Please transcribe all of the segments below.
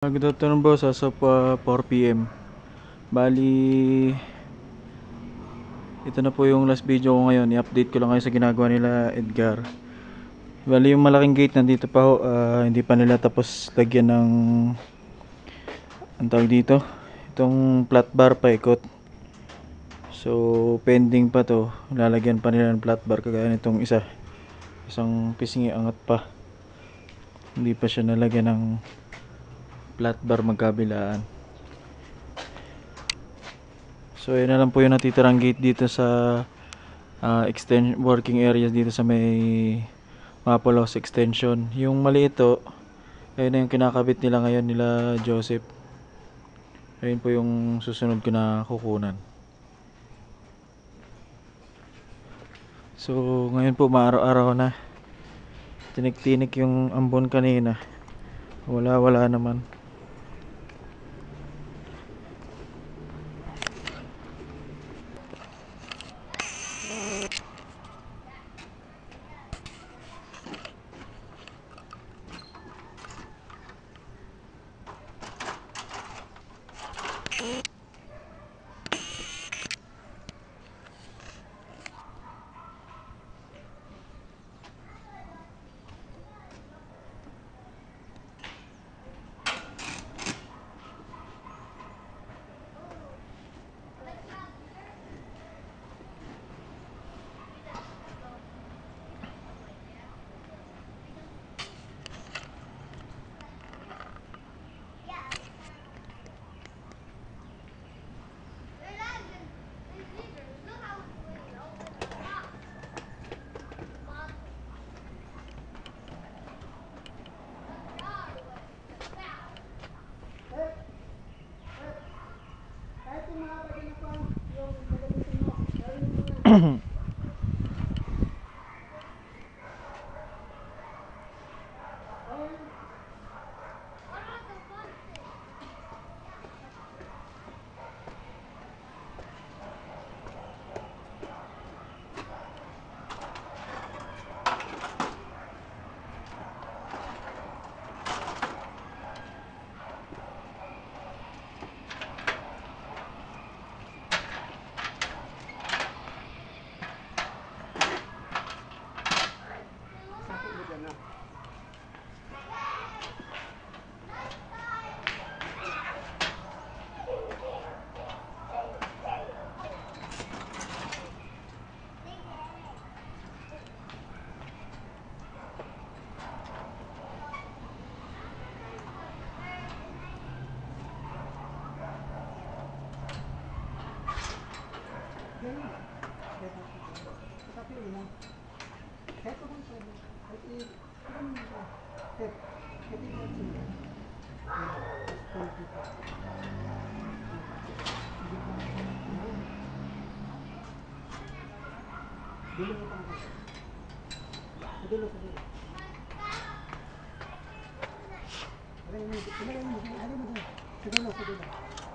Good afternoon boss, as of 4 p.m. Bali, ito na po yung last video ko ngayon. I-update ko lang kayo sa ginagawa nila Edgar. Bali yung malaking gate nandito pa ho, hindi pa nila tapos lagyan ng ang tawag dito, itong flat bar pa ikot. So pending pa to, lalagyan pa nila ng flat bar kagaya nitong isang pisngi angat pa. Hindi pa siya nalagyan ng flat bar magkabilaan. So yun na lang po yung natitirang gate dito sa working areas dito sa may Mapolos extension. Yung maliit ito, ayun na yung kinakabit nila ngayon nila Joseph. Ayun po yung susunod ko na kukunan. So ngayon po maaraw-araw na. Tinik-tinik yung ambon kanina. Wala naman.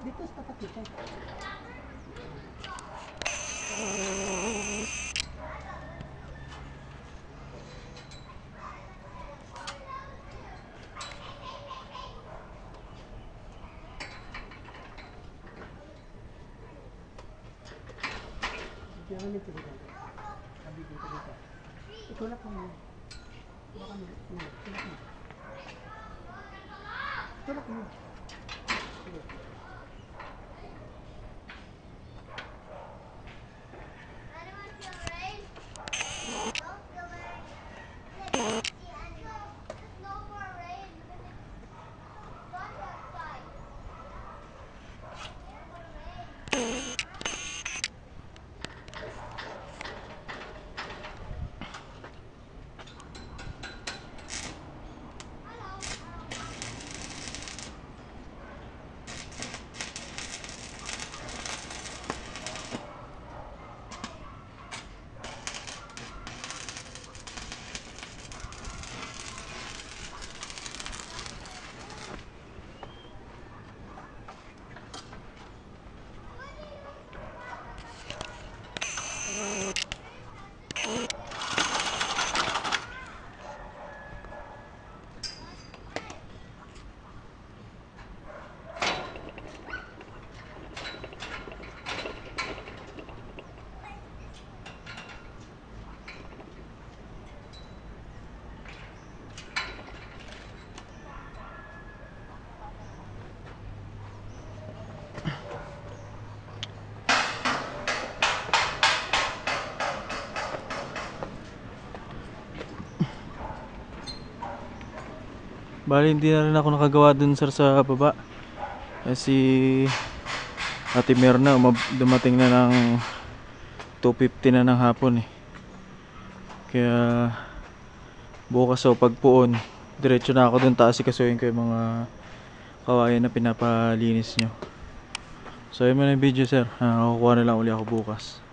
Dito sa tapat dito. Jangan itu dito. Sabi dito dito. Itulak mo. Baka mo. Itulak mo. Itulak mo. Bali hindi na rin ako nakagawa dun sir sa baba. Kasi Ate Mirna dumating na ng 2:50 na ng hapon eh. Kaya bukas o pagpuon, diretso na ako dun taas ikasuhin ko yung mga kawayan na pinapalinis nyo. So yun muna yung video sir. Kukuha na lang uli ako bukas.